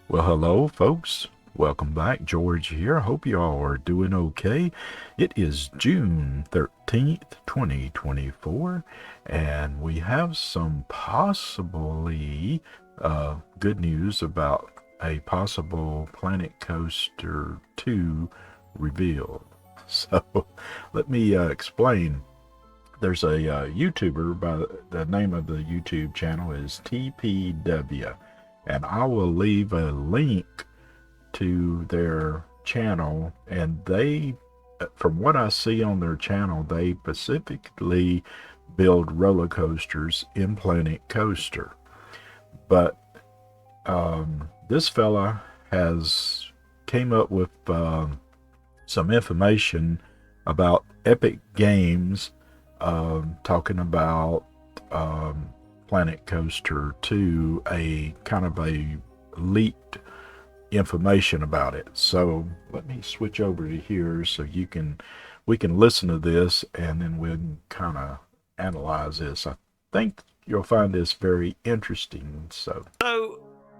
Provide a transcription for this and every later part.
Well, hello, folks. Welcome back. George here. Hope you all are doing okay. It is June 13th, 2024, and we have some possibly good news about a possible Planet Coaster 2 reveal. So, let me explain. There's a YouTuber by the name of the YouTube channel is TPW. And I will leave a link to their channel, and they, from what I see on their channel, they specifically build roller coasters in Planet Coaster. But this fella has came up with some information about Epic Games, talking about Planet Coaster 2, a kind of a leaked information about it. So let me switch over to here so we can listen to this, and then we'll kind of analyze this. I think you'll find this very interesting. So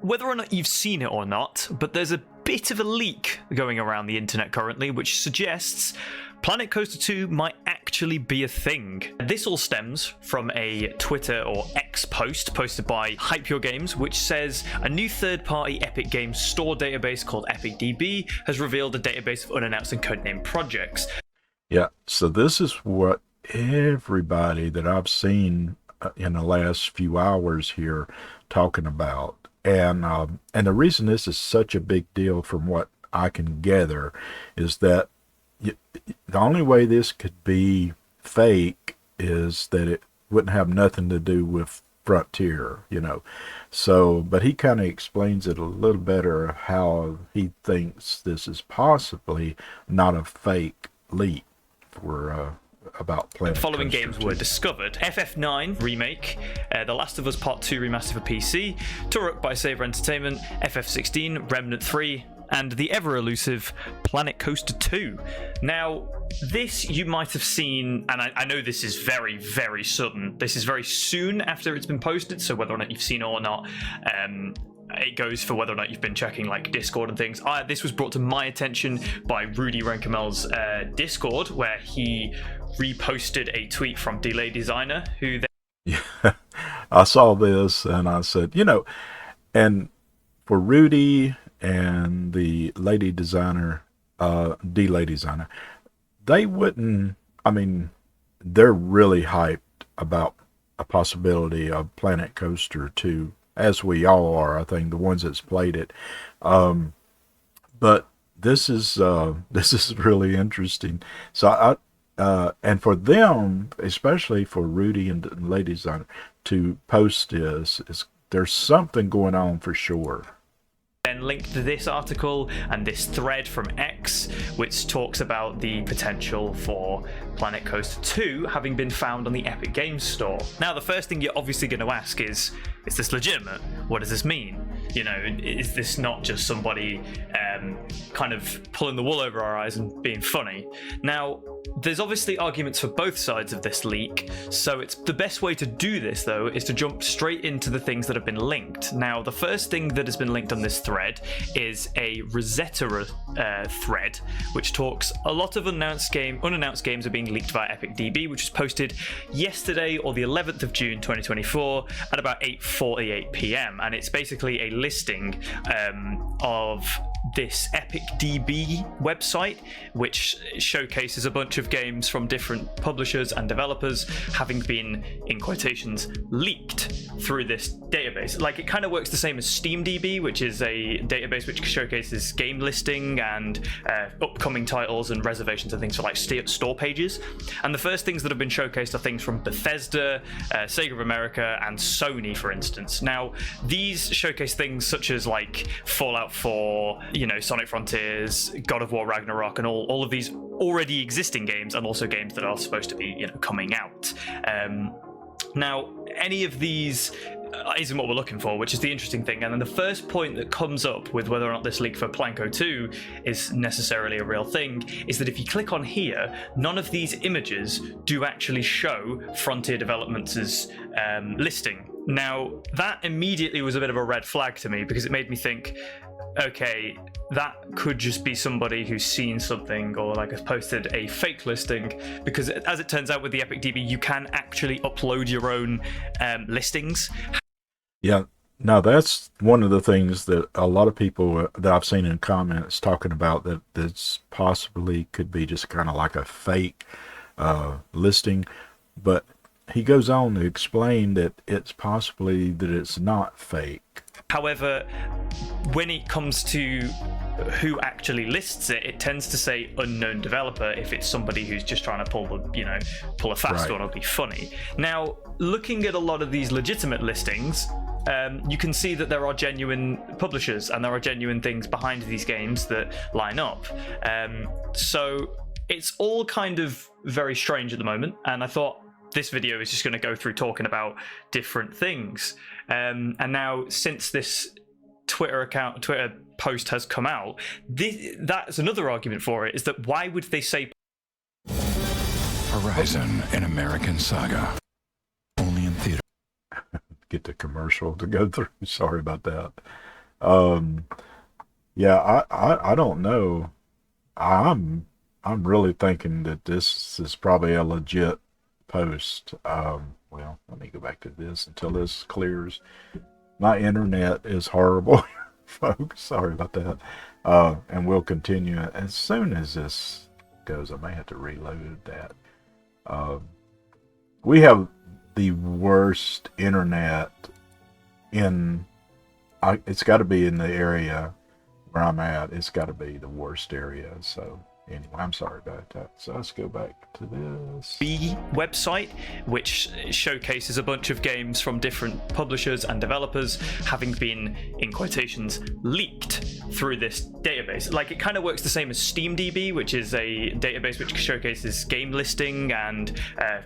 whether or not you've seen it or not, but there's a bit of a leak going around the internet currently which suggests Planet Coaster 2 might actually be a thing. This all stems from a Twitter or X post posted by Hype Your Games, which says a new third-party Epic Games store database called EpicDB has revealed a database of unannounced and codenamed projects. Yeah, so this is what everybody that I've seen in the last few hours here talking about. And the reason this is such a big deal from what I can gather is that the only way this could be fake is that it wouldn't have nothing to do with Frontier, So, but he kind of explains it a little better how he thinks this is possibly not a fake leak for about Planet Following Coaster games 2. were discovered: FF9 Remake, The Last of Us Part 2 Remaster for PC, Turok by Saber Entertainment, FF16, Remnant 3, and the ever-elusive Planet Coaster 2. Now, this you might have seen, and I know this is very, very sudden. This is very soon after it's been posted, so whether or not you've seen it or not, it goes for whether or not you've been checking like Discord and things. This was brought to my attention by Rudy Renkamel's Discord, where he reposted a tweet from Delay Designer, who then... Yeah, I saw this and I said, and for Rudy and the lady designer, Delay Designer, they wouldn't, they're really hyped about a possibility of Planet Coaster 2, as we all are, I think, the ones that's played it. But this is really interesting. So and for them, especially for Rudy and the lady designer, to post this, there's something going on for sure. Then linked to this article and this thread from X, which talks about the potential for Planet Coaster 2 having been found on the Epic Games Store. Now, the first thing you're obviously going to ask is this legitimate? What does this mean? Is this not just somebody kind of pulling the wool over our eyes and being funny? Now, there's obviously arguments for both sides of this leak, so it's the best way to do this, though, is to jump straight into the things that have been linked. Now, the first thing that has been linked on this thread is a Rosetta thread, which talks a lot of unannounced games are being leaked via EpicDB, which was posted yesterday, or the 11th of June 2024, at about 8:48 p.m. And it's basically a listing of this EpicDB website, which showcases a bunch of games from different publishers and developers having been, in quotations, leaked through this database. Like, it kind of works the same as SteamDB, which is a database which showcases game listing and upcoming titles and reservations and things for like store pages. And the first things that have been showcased are things from Bethesda, Sega of America, and Sony, for instance. Now, these showcase things such as like Fallout 4, Sonic Frontiers, God of War Ragnarok, and all of these already existing games, and also games that are supposed to be coming out. Now, any of these isn't what we're looking for, which is the interesting thing. And then the first point that comes up with whether or not this leak for Planco 2 is necessarily a real thing is that if you click on here, none of these images do actually show Frontier Developments' listing Now, that immediately was a bit of a red flag to me because it made me think, okay, that could just be somebody who's seen something or like has posted a fake listing, because as it turns out with the EpicDB, you can actually upload your own listings. Yeah, now that's one of the things that a lot of people that I've seen in comments talking about, that this possibly could be just kind of like a fake listing, but he goes on to explain that it's possibly that it's not fake. However, when it comes to who actually lists it, it tends to say unknown developer if it's somebody who's just trying to pull a fast one or be funny. Now, looking at a lot of these legitimate listings, you can see that there are genuine publishers and there are genuine things behind these games that line up. So it's all kind of very strange at the moment, and I thought this video is just going to go through talking about different things. And now, since this Twitter post has come out, that's another argument for it, is that why would they say Horizon, an American saga, only in theater. Get the commercial to go through. Sorry about that. Yeah, I don't know. I'm really thinking that this is probably a legit post. Well, let me go back to this until this clears. My internet is horrible, folks. Sorry about that. And we'll continue as soon as this goes. I may have to reload that. We have the worst internet it's got to be in the area where I'm at. It's got to be the worst area. So anyway, I'm sorry about that. So let's go back to this website, which showcases a bunch of games from different publishers and developers having been, in quotations, leaked through this database. Like, it kind of works the same as SteamDB, which is a database which showcases game listing and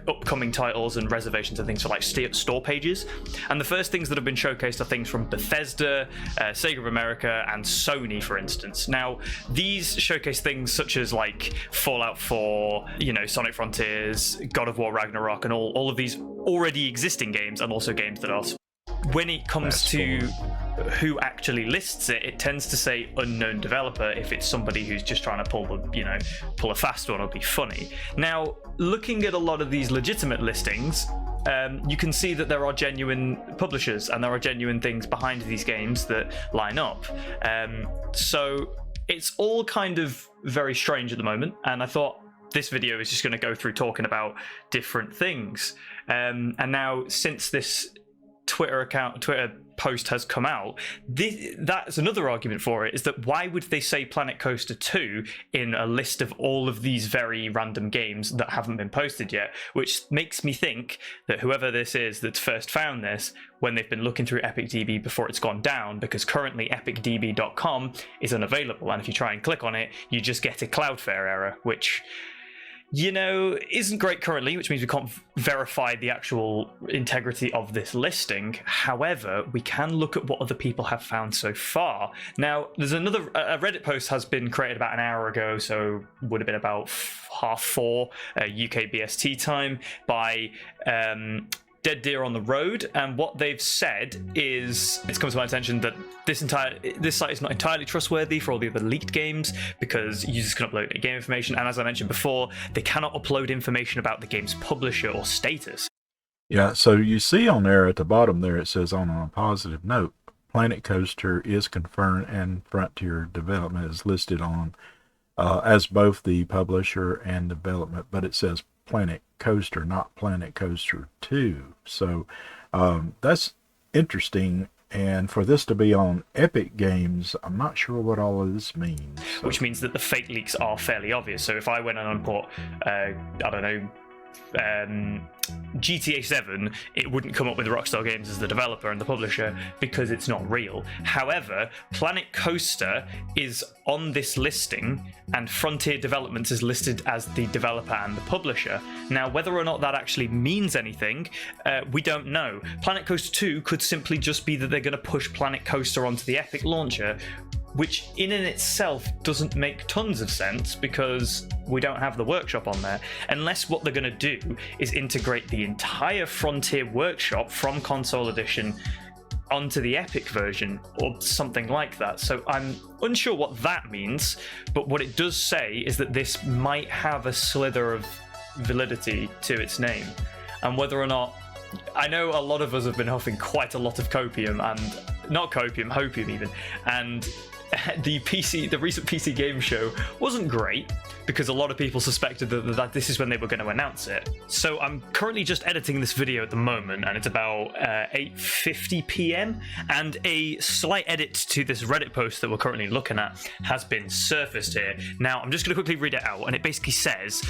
upcoming titles and reservations and things for like store pages. And the first things that have been showcased are things from Bethesda, Sega of America, and Sony, for instance. Now, these showcase things such as like Fallout 4, Sonic Frontiers, God of War Ragnarok, and all of these already existing games, and also games that are. When it comes to who actually lists it, it tends to say unknown developer if it's somebody who's just trying to pull a fast one or be funny. Now, looking at a lot of these legitimate listings, you can see that there are genuine publishers and there are genuine things behind these games that line up. So it's all kind of very strange at the moment, and I thought this video is just going to go through talking about different things. And now, since this Twitter post has come out, that's another argument for it, is that why would they say Planet Coaster 2 in a list of all of these very random games that haven't been posted yet, which makes me think that whoever this is that's first found this, when they've been looking through EpicDB before it's gone down, because currently epicdb.com is unavailable, and if you try and click on it, you just get a Cloudflare error, which isn't great currently, which means we can't verify the actual integrity of this listing. However, we can look at what other people have found so far. Now, there's a Reddit post has been created about an hour ago, so would have been about 4:30 UK BST time, by Dead Deer on the Road, and what they've said is, it's come to my attention that this site is not entirely trustworthy for all the other leaked games, because users can upload game information, and as I mentioned before, they cannot upload information about the game's publisher or status. Yeah, so you see on there at the bottom there, it says, on a positive note, Planet Coaster is confirmed and Frontier Development is listed on as both the publisher and development, but it says Planet Coaster, not Planet Coaster 2. So that's interesting. And for this to be on Epic Games, I'm not sure what all of this means. So. Which means that the fake leaks are fairly obvious. So if I went and put, GTA 7, it wouldn't come up with Rockstar Games as the developer and the publisher because it's not real. However, Planet Coaster is on this listing, and Frontier Developments is listed as the developer and the publisher. Now, whether or not that actually means anything, we don't know. Planet Coaster 2 could simply just be that they're going to push Planet Coaster onto the Epic launcher, which in and itself doesn't make tons of sense because we don't have the workshop on there, unless what they're going to do is integrate the entire Frontier workshop from console edition onto the Epic version or something like that. So I'm unsure what that means, but what it does say is that this might have a slither of validity to its name, and whether or not, I know a lot of us have been huffing quite a lot of copium, and not copium, hopium even, and the recent PC game show wasn't great because a lot of people suspected that this is when they were going to announce it. So I'm currently just editing this video at the moment, and it's about 8:50 p.m. and a slight edit to this Reddit post that we're currently looking at has been surfaced here. Now I'm just going to quickly read it out, and it basically says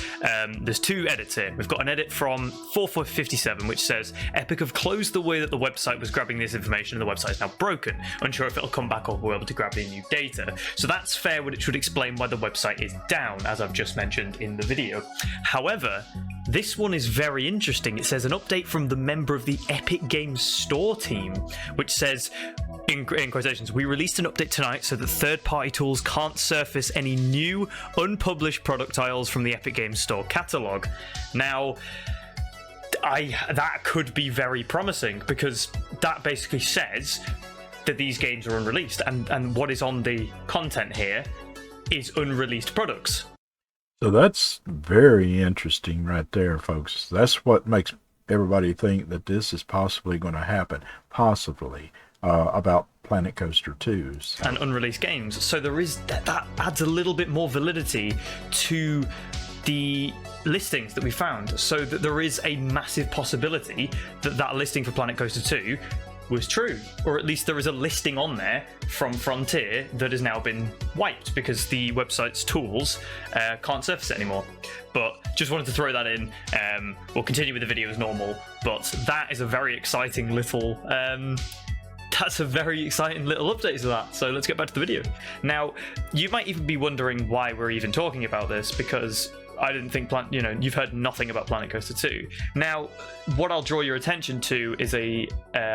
there's two edits here. We've got an edit from 4457 which says Epic have closed the way that the website was grabbing this information, and the website is now broken. Unsure if it'll come back or we're able to grab any new data. So that's fair, but it should explain why the website is down, as I've just mentioned in the video. However, this one is very interesting. It says an update from the member of the Epic Games Store team, which says, in quotations, we released an update tonight so that third-party tools can't surface any new, unpublished product tiles from the Epic Games Store catalog. Now, that could be very promising, because that basically says that these games are unreleased, and what is on the content here is unreleased products. So that's very interesting right there, folks. That's what makes everybody think that this is possibly going to happen, possibly, about Planet Coaster 2. So. And unreleased games. So there is that adds a little bit more validity to the listings that we found, so that there is a massive possibility that that listing for Planet Coaster 2 was true, or at least there is a listing on there from Frontier that has now been wiped because the website's tools can't surface it anymore. But just wanted to throw that in. We'll continue with the video as normal, but that is a very exciting little update to that. So let's get back to the video. Now, you might even be wondering why we're even talking about this, because I didn't think you've heard nothing about Planet Coaster 2. Now, what I'll draw your attention to is a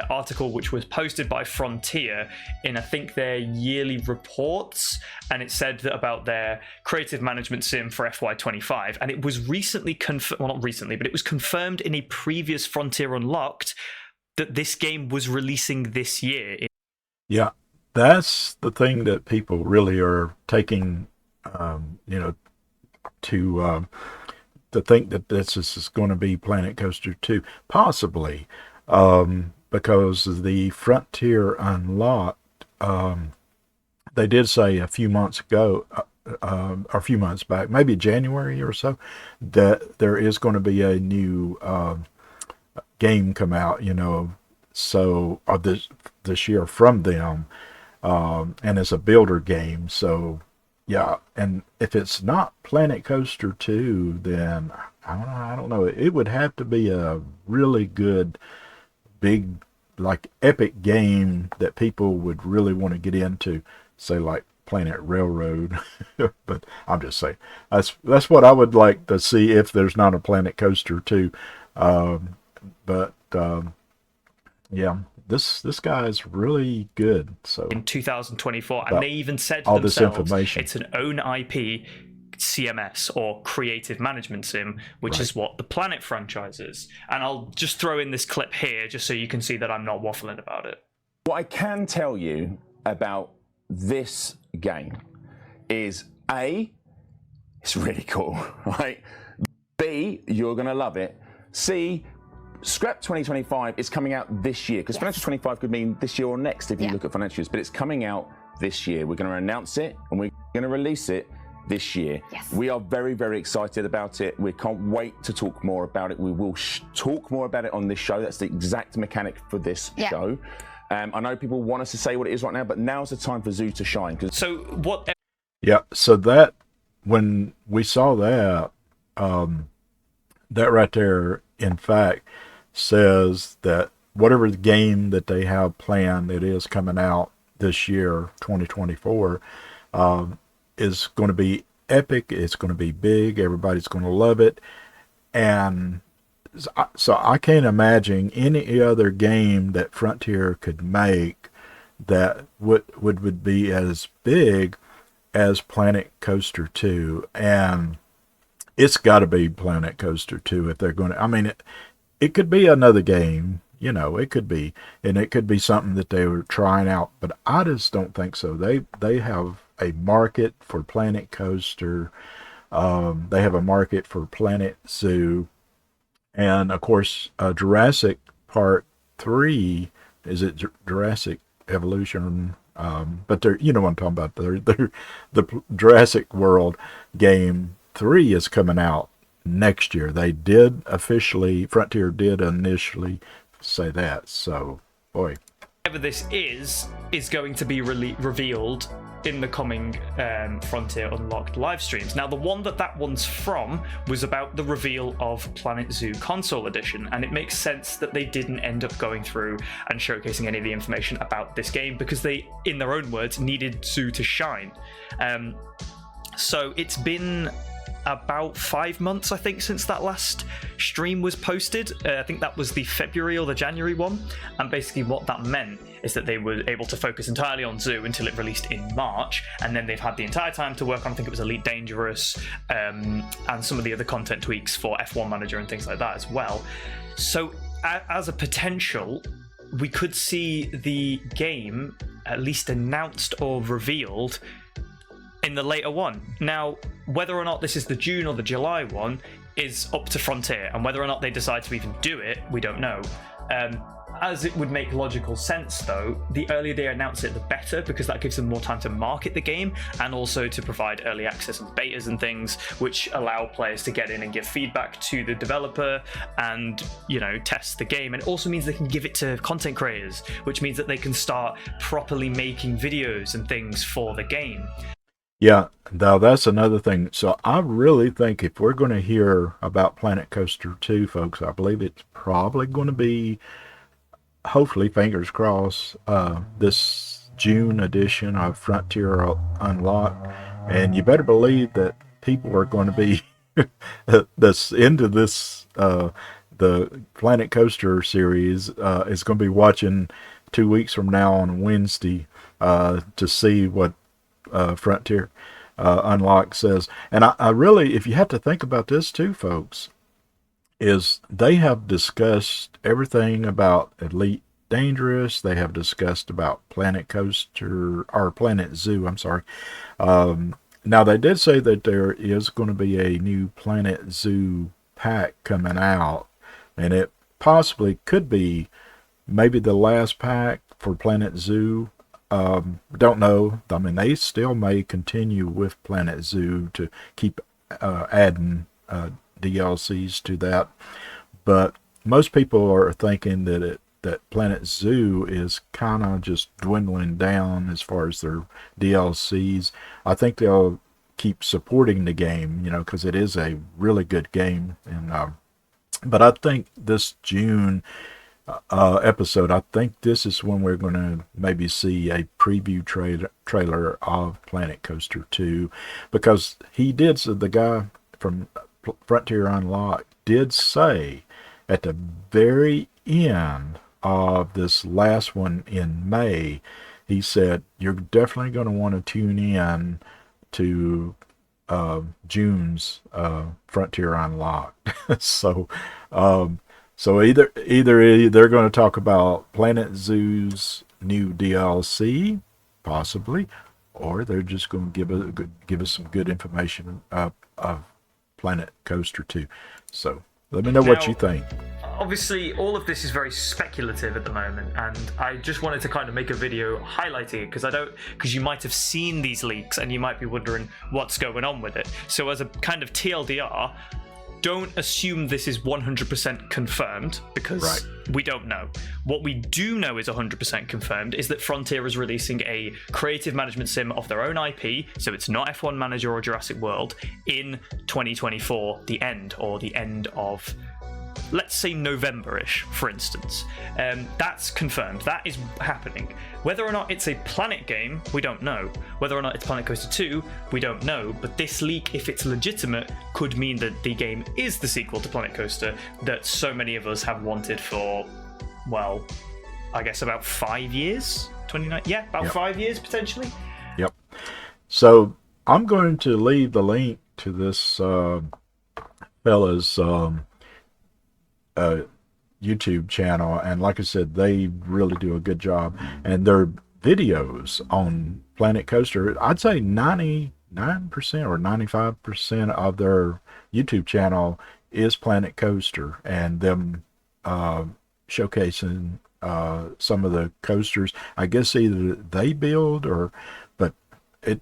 article which was posted by Frontier in, I think, their yearly reports, and it said that about their creative management sim for FY25, and it was recently confirmed, well, not recently, but it was confirmed in a previous Frontier Unlocked that this game was releasing this year. Yeah, that's the thing that people really are taking, to think that this is going to be Planet Coaster 2, possibly, because the Frontier Unlocked, they did say a few months ago, or a few months back, maybe January or so, that there is going to be a new game come out, so this year from them, and it's a builder game, so. Yeah, and if it's not Planet Coaster 2, then I don't know. It would have to be a really good, big, like, epic game that people would really want to get into, say like Planet Railroad. But I'm just saying, that's what I would like to see if there's not a Planet Coaster 2. Yeah. This guy is really good. So in 2024, and they even said all themselves, this information. It's an own IP CMS, or creative management sim, which is what the Planet franchise is. And I'll just throw in this clip here just so you can see that I'm not waffling about it. What I can tell you about this game is A, it's really cool, right? B, you're going to love it. C, Scrap 2025 is coming out this year, because financial 25 could mean this year or next if you look at financial years, but it's coming out this year. We're going to announce it and we're going to release it this year. Yes. We are very, very excited about it. We can't wait to talk more about it. We will talk more about it on this show. That's the exact mechanic for this show. I know people want us to say what it is right now, but now's the time for Zoo to shine. So what? Yeah, so that, when we saw that, that right there, in fact, says that whatever the game that they have planned, it is coming out this year, 2024, is going to be epic. It's going to be big. Everybody's going to love it. And so I can't imagine any other game that Frontier could make that would be as big as Planet Coaster 2, and it's got to be Planet Coaster 2 if they're going to. I mean, it could be another game, you know, it could be, and it could be something that they were trying out, but I just don't think so. They have a market for Planet Coaster. They have a market for Planet Zoo, and of course, Jurassic Park 3, is it Jurassic Evolution? But they're, you know what I'm talking about. They're the Jurassic World game 3 is coming out next year. They did officially, Frontier did initially say that. So, boy. Whatever this is going to be revealed in the coming Frontier Unlocked live streams. Now, the one that one's from was about the reveal of Planet Zoo Console Edition, and it makes sense that they didn't end up going through and showcasing any of the information about this game because they, in their own words, needed Zoo to shine. So it's been about 5 months, I think, since that last stream was posted. I think that was the February or the January one, and basically what that meant is that they were able to focus entirely on Zoo until it released in March, and then they've had the entire time to work on, I think it was Elite Dangerous, and some of the other content tweaks for F1 Manager and things like that as well. So as a potential, we could see the game at least announced or revealed in the later one. Now, whether or not this is the June or the July one is up to Frontier, and whether or not they decide to even do it, we don't know. As it would make logical sense, though, the earlier they announce it, the better, because that gives them more time to market the game and also to provide early access and betas and things, which allow players to get in and give feedback to the developer and, you know, test the game. And it also means they can give it to content creators, which means that they can start properly making videos and things for the game. Yeah, now that's another thing. So I really think if we're going to hear about Planet Coaster 2, folks, I believe it's probably going to be, hopefully, fingers crossed, this June edition of Frontier Unlocked. And you better believe that people are going to be that's into this, the Planet Coaster series, is going to be watching 2 weeks from now on Wednesday to see what Frontier Unlocked says. And I really, if you have to think about this too, folks, is they have discussed everything about Elite Dangerous. They have discussed about Planet Coaster, or Planet Zoo, I'm sorry. Now, they did say that there is going to be a new Planet Zoo pack coming out, and it possibly could be maybe the last pack for Planet Zoo. Don't know. I mean, they still may continue with Planet Zoo to keep adding DLCs to that, but most people are thinking that Planet Zoo is kind of just dwindling down as far as their DLCs. I think they'll keep supporting the game, you know, because it is a really good game. And but I think this June episode, I think this is when we're going to maybe see a preview trailer of Planet Coaster 2, because he did, so the guy from Frontier Unlocked did say at the very end of this last one in May, he said, you're definitely going to want to tune in to June's Frontier Unlocked. So either they're going to talk about Planet Zoo's new DLC, possibly, or they're just going to give us some good information of Planet Coaster 2. So let me know what you think. Obviously, all of this is very speculative at the moment, and I just wanted to kind of make a video highlighting it because you might have seen these leaks and you might be wondering what's going on with it. So as a kind of TLDR, don't assume this is 100% confirmed, because we don't know. What we do know is 100% confirmed is that Frontier is releasing a creative management sim of their own IP, so it's not F1 Manager or Jurassic World, in 2024, the end of, let's say, November-ish, for instance. That's confirmed. That is happening. Whether or not it's a Planet game, we don't know. Whether or not it's Planet Coaster 2, we don't know. But this leak, if it's legitimate, could mean that the game is the sequel to Planet Coaster that so many of us have wanted for, well, I guess about 5 years, 29. Yeah, about 5 years potentially. Yep. So I'm going to leave the link to this fella's YouTube channel, and like I said, they really do a good job, and their videos on Planet Coaster, I'd say 99% or 95% of their YouTube channel is Planet Coaster, and them showcasing some of the coasters. I guess either they build or, but it's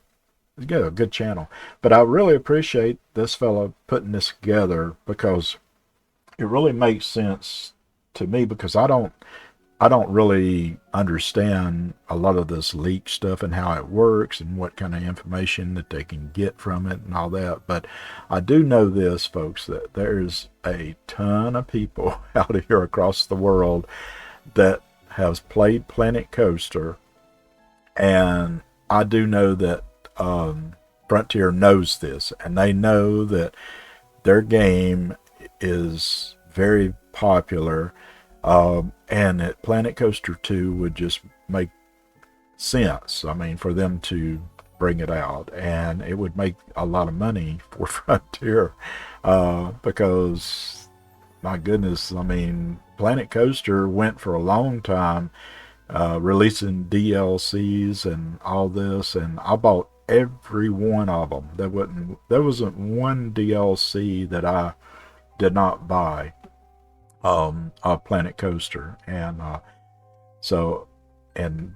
got a good channel. But I really appreciate this fella putting this together, because it really makes sense to me, because I don't really understand a lot of this leak stuff and how it works and what kind of information that they can get from it and all that. But I do know this, folks, that there's a ton of people out here across the world that has played Planet Coaster, and I do know that Frontier knows this, and they know that their game is very popular, and that Planet Coaster 2 would just make sense. I mean, for them to bring it out, and it would make a lot of money for Frontier, because my goodness, I mean, Planet Coaster went for a long time releasing DLCs and all this, and I bought every one of them. There wasn't one DLC that I did not buy of Planet Coaster, and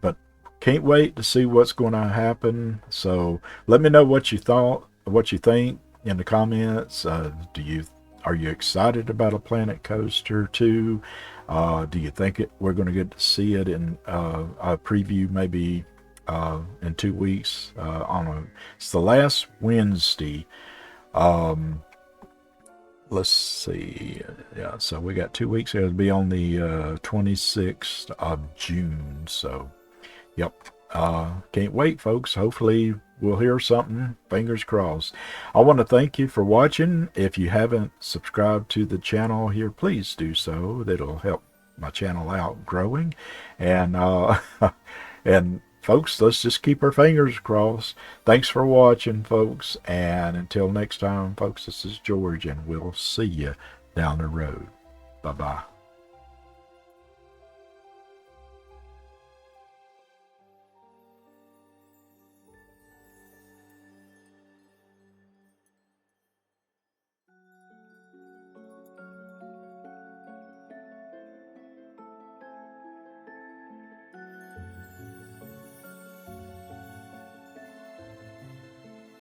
but can't wait to see what's going to happen. So let me know what you think in the comments. Are you excited about a Planet Coaster 2? Do you think we're going to get to see it in a preview maybe in 2 weeks? It's the last Wednesday. Let's see. Yeah, so we got 2 weeks. It'll be on the 26th of June. So, yep. Can't wait, folks. Hopefully we'll hear something. Fingers crossed. I want to thank you for watching. If you haven't subscribed to the channel here, please do so. That'll help my channel out growing. And and folks, let's just keep our fingers crossed. Thanks for watching, folks. And until next time, folks, this is George, and we'll see you down the road. Bye-bye.